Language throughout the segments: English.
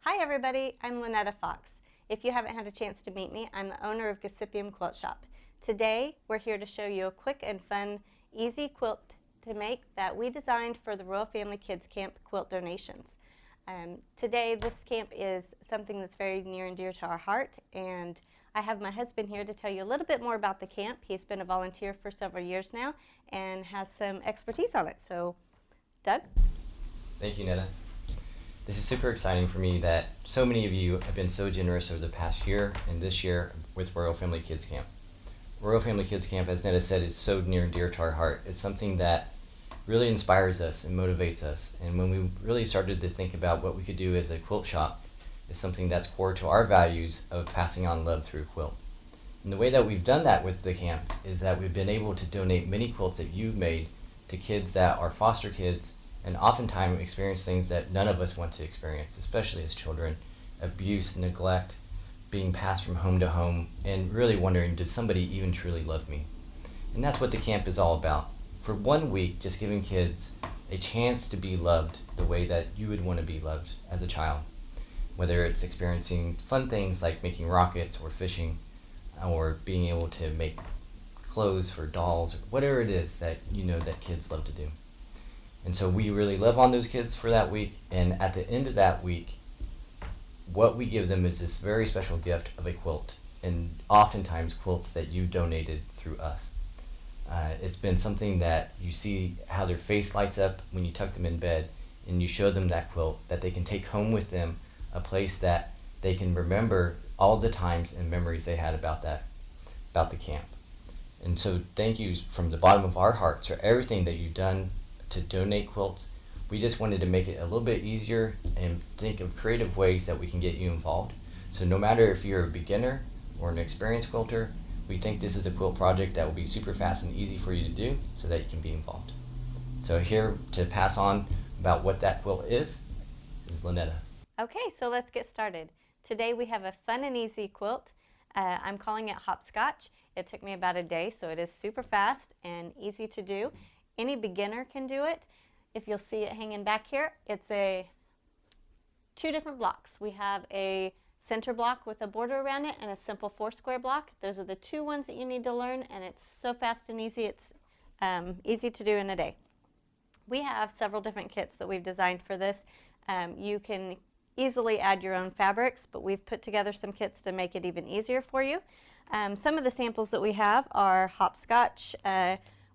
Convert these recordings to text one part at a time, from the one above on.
Hi everybody, I'm Lynetta Fox. If you haven't had a chance to meet me, I'm the owner of Gossipium Quilt Shop. Today, we're here to show you a quick and fun, easy quilt to make that we designed for the Royal Family Kids Camp quilt donations. Today, this camp is something that's very near and dear to our heart, and I have my husband here to tell you a little bit more about the camp. He's been a volunteer for several years now and has some expertise on it. So, Doug? Thank you, Netta. This is super exciting for me that so many of you have been so generous over the past year and this year with Royal Family Kids Camp. Royal Family Kids Camp, as Netta said, is so near and dear to our heart. It's something that really inspires us and motivates us. And when we really started to think about what we could do as a quilt shop, is something that's core to our values of passing on love through quilt. And the way that we've done that with the camp is that we've been able to donate many quilts that you've made to kids that are foster kids and oftentimes experience things that none of us want to experience, especially as children: abuse, neglect, being passed from home to home, and really wondering, does somebody even truly love me? And that's what the camp is all about. For 1 week, just giving kids a chance to be loved the way that you would want to be loved as a child. Whether it's experiencing fun things like making rockets or fishing, or being able to make clothes for dolls, or whatever it is that you know that kids love to do. And so we really love on those kids for that week, and at the end of that week, what we give them is this very special gift of a quilt, and oftentimes quilts that you donated through us. It's been something that you see how their face lights up when you tuck them in bed and you show them that quilt that they can take home with them, a place that they can remember all the times and memories they had about the camp. And so thank you from the bottom of our hearts for everything that you've done to donate quilts. We just wanted to make it a little bit easier and think of creative ways that we can get you involved. So no matter if you're a beginner or an experienced quilter, we think this is a quilt project that will be super fast and easy for you to do so that you can be involved. So here to pass on about what that quilt is Lynetta. Okay, so let's get started. Today we have a fun and easy quilt. I'm calling it hopscotch. It took me about a day, so it is super fast and easy to do. Any beginner can do it. If you'll see it hanging back here, it's two different blocks. We have a center block with a border around it and a simple 4-square block. Those are the two ones that you need to learn, and it's so fast and easy. It's easy to do in a day. We have several different kits that we've designed for this. You can easily add your own fabrics, but we've put together some kits to make it even easier for you. Some of the samples that we have are hopscotch,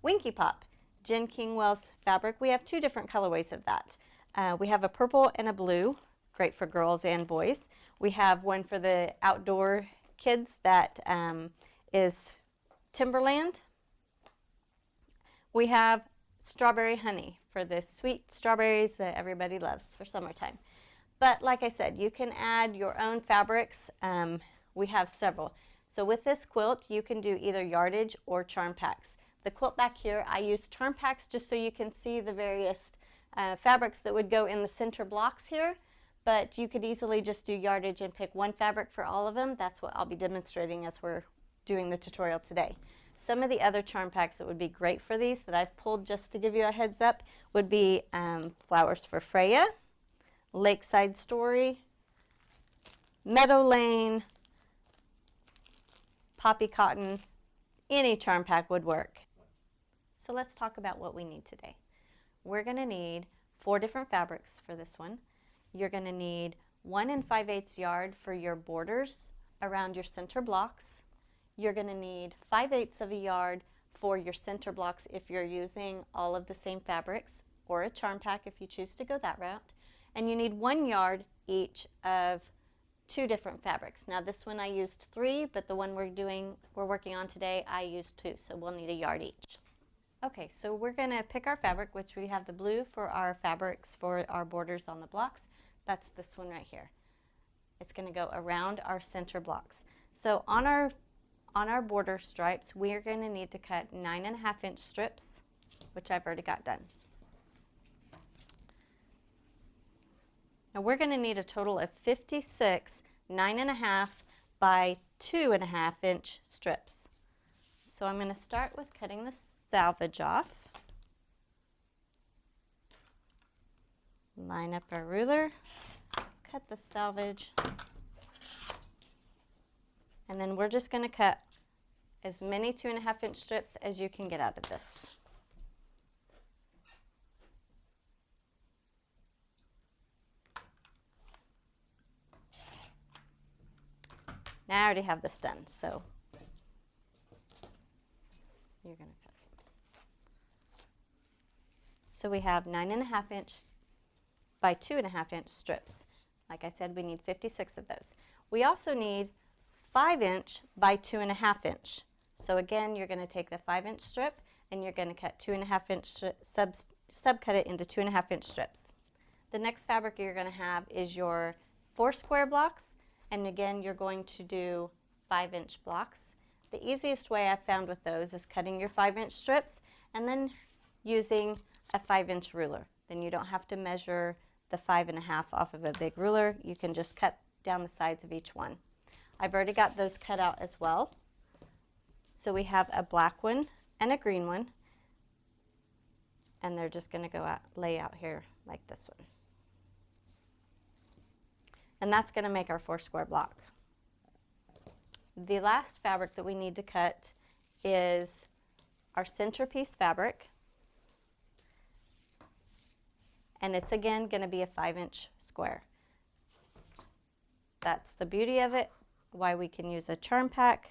Winky Pop, Jen Kingwell's fabric. We have two different colorways of that. We have a purple and a blue, great for girls and boys. We have one for the outdoor kids that is Timberland. We have strawberry honey for the sweet strawberries that everybody loves for summertime. But like I said, you can add your own fabrics. We have several. So with this quilt, you can do either yardage or charm packs. The quilt back here, I used charm packs just so you can see the various fabrics that would go in the center blocks here, but you could easily just do yardage and pick one fabric for all of them. That's what I'll be demonstrating as we're doing the tutorial today. Some of the other charm packs that would be great for these that I've pulled just to give you a heads up would be Flowers for Freya, Lakeside Story, Meadow Lane, Poppy Cotton. Any charm pack would work. So let's talk about what we need today. We're going to need 4 different fabrics for this one. You're going to need 1 5/8 yard for your borders around your center blocks. You're going to need 5/8 of a yard for your center blocks if you're using all of the same fabrics, or a charm pack if you choose to go that route. And you need 1 yard each of 2 different fabrics. Now this one I used 3, but the one we're working on today, I used 2, so we'll need a yard each. Okay, so we're going to pick our fabric, which we have the blue for our fabrics for our borders on the blocks. That's this one right here. It's going to go around our center blocks. So on our border stripes, we're going to need to cut 9.5-inch strips, which I've already got done. Now we're going to need a total of 56 9.5 by 2.5-inch strips. So I'm going to start with cutting the salvage off. Line up our ruler, cut the selvage. And then we're just going to cut as many 2.5-inch strips as you can get out of this. Now I already have this done, so you're going to cut. So we have 9.5-inch by 2.5-inch strips. Like I said, we need 56 of those. We also need 5-inch by 2.5-inch. So again, you're going to take the 5-inch strip and you're going to cut 2.5-inch subcut it into 2.5-inch strips. The next fabric you're going to have is your 4 square blocks, and again, you're going to do 5-inch blocks. The easiest way I've found with those is cutting your 5-inch strips and then using a 5-inch ruler. Then you don't have to measure the 5.5 off of a big ruler. You can just cut down the sides of each one. I've already got those cut out as well. So we have a black one and a green one, and they're just going to go out, lay out here like this one. And that's going to make our 4 square block. The last fabric that we need to cut is our centerpiece fabric, and it's again going to be a 5-inch square. That's the beauty of it, why we can use a charm pack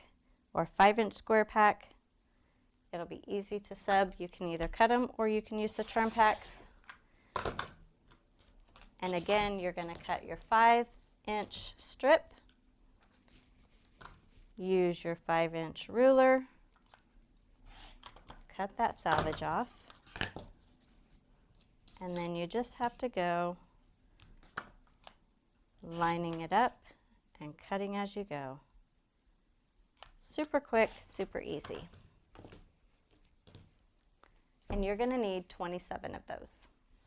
or 5-inch square pack. It'll be easy to sub. You can either cut them or you can use the charm packs. And again, you're going to cut your 5-inch strip. Use your 5-inch ruler. Cut that selvage off. And then you just have to go lining it up and cutting as you go. Super quick, super easy. And you're going to need 27 of those.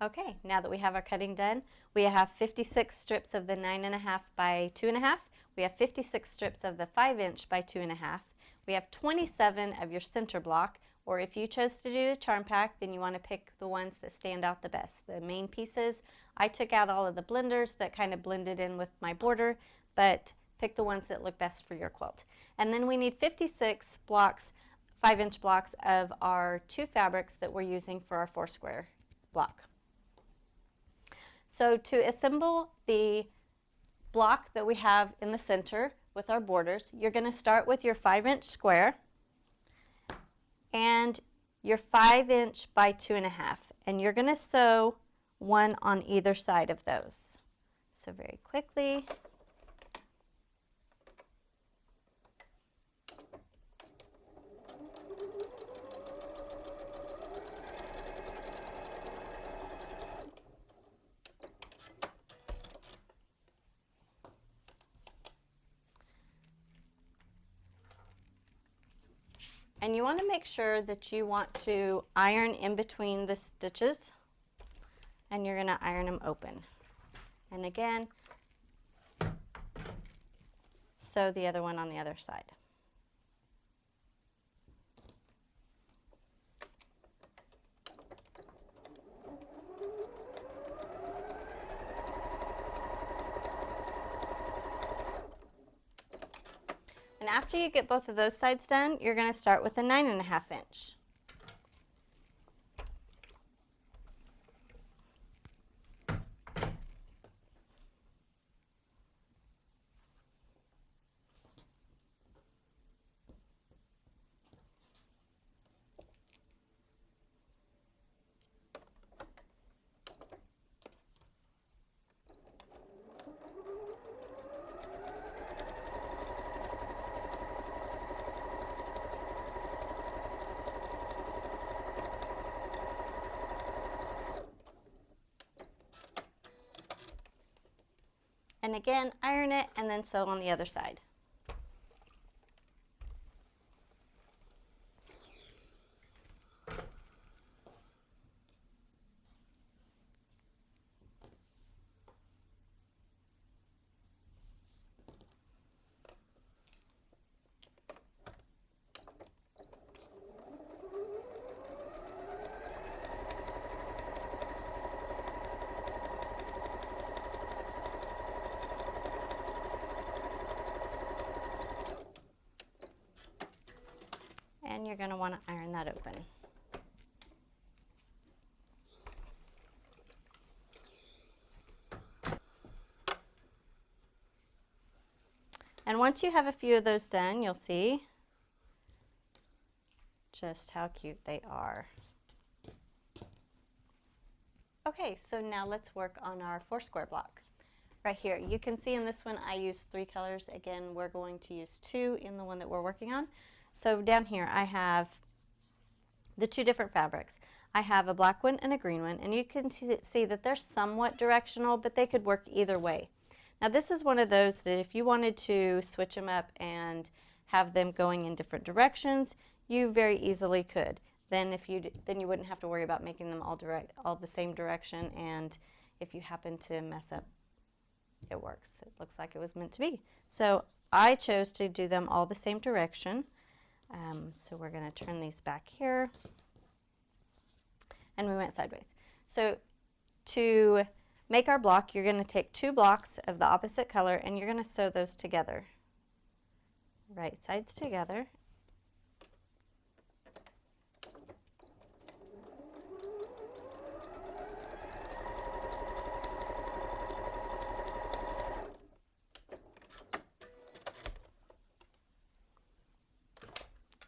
Okay, now that we have our cutting done, we have 56 strips of the 9.5 by 2.5. We have 56 strips of the 5-inch by 2.5. We have 27 of your center block, or if you chose to do a charm pack, then you want to pick the ones that stand out the best, the main pieces. I took out all of the blenders that kind of blended in with my border, but pick the ones that look best for your quilt. And then we need 56 blocks, 5-inch blocks of our 2 fabrics that we're using for our 4 square block. So to assemble the block that we have in the center with our borders, you're going to start with your 5-inch square and your 5-inch by 2.5, and you're going to sew one on either side of those. So very quickly. And you want to make sure that you want to iron in between the stitches, and you're going to iron them open. And again, sew the other one on the other side. And after you get both of those sides done, you're going to start with a 9.5 inch. And again, iron it and then sew on the other side. you're going to want to iron that open. And once you have a few of those done, you'll see just how cute they are. Okay, so now let's work on our 4 square block. Right here, you can see in this one I used 3 colors. Again, we're going to use 2 in the one that we're working on. So down here I have the 2 different fabrics. I have a black one and a green one, and you can see that they're somewhat directional, but they could work either way. Now this is one of those that if you wanted to switch them up and have them going in different directions, you very easily could. Then you wouldn't have to worry about making them all the same direction, and if you happen to mess up, it works. It looks like it was meant to be. So I chose to do them all the same direction. So we're going to turn these back here, and we went sideways. So to make our block, you're going to take 2 blocks of the opposite color and you're going to sew those together, right sides together.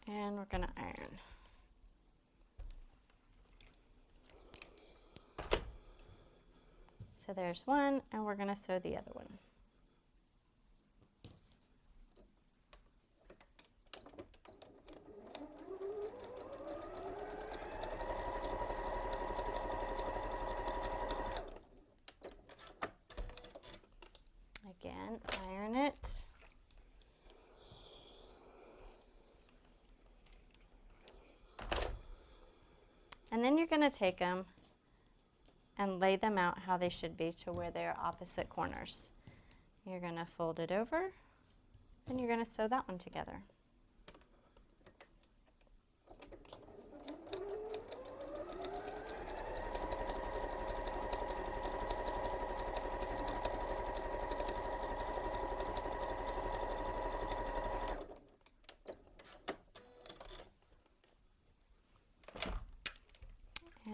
And we're going to iron. So there's one, and we're going to sew the other one. Again, iron it. And then you're going to take them and lay them out how they should be to where they're opposite corners. You're going to fold it over, and you're going to sew that one together.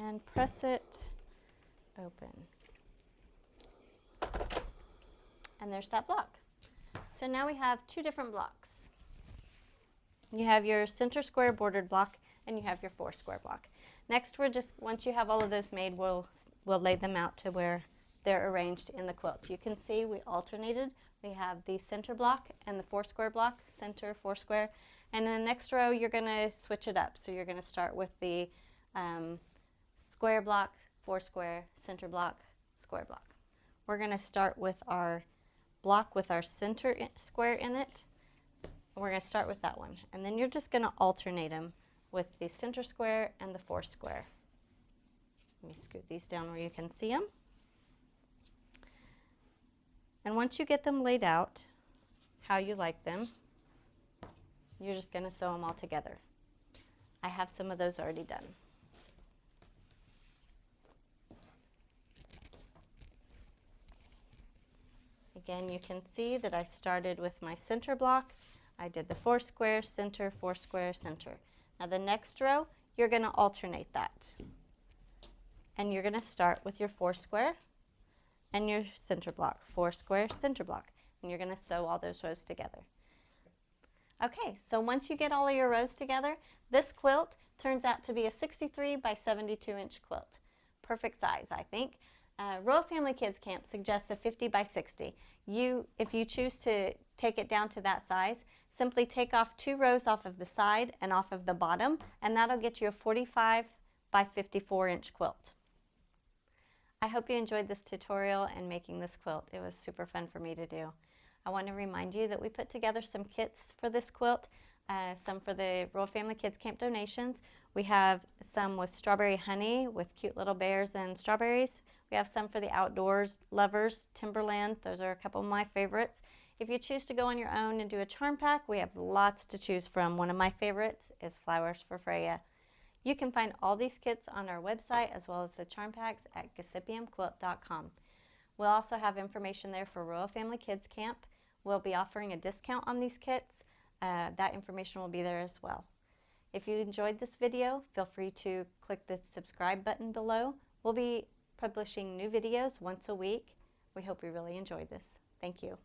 And press it open. And there's that block. So now we have 2 different blocks. You have your center square bordered block and you have your 4 square block. Next, once you have all of those made, we'll lay them out to where they're arranged in the quilt. You can see we alternated. We have the center block and the 4 square block, center, 4 square. And in the next row, you're going to switch it up. So you're going to start with the square block, 4 square, center block, square block. We're going to start with our block with our center square in it. We're going to start with that one. And then you're just going to alternate them with the center square and the 4 square. Let me scoot these down where you can see them. And once you get them laid out how you like them, you're just going to sew them all together. I have some of those already done. Again, you can see that I started with my center block. I did the 4 square, center, 4 square, center. Now the next row, you're going to alternate that. And you're going to start with your 4 square and your center block, 4 square, center block. And you're going to sew all those rows together. Okay, so once you get all of your rows together, this quilt turns out to be a 63 by 72 inch quilt. Perfect size, I think. Royal Family Kids Camp suggests a 50 by 60. If you choose to take it down to that size, simply take off 2 rows off of the side and off of the bottom, and that'll get you a 45 by 54 inch quilt. I hope you enjoyed this tutorial and making this quilt. It was super fun for me to do. I want to remind you that we put together some kits for this quilt, some for the Royal Family Kids Camp donations. We have some with strawberry honey with cute little bears and strawberries. We have some for the outdoors lovers, Timberland. Those are a couple of my favorites. If you choose to go on your own and do a charm pack, we have lots to choose from. One of my favorites is Flowers for Freya. You can find all these kits on our website as well as the charm packs at gossipiumquilt.com. We'll also have information there for Royal Family Kids Camp. We'll be offering a discount on these kits. That information will be there as well. If you enjoyed this video, feel free to click the subscribe button below. We'll be publishing new videos once a week. We hope you really enjoyed this. Thank you.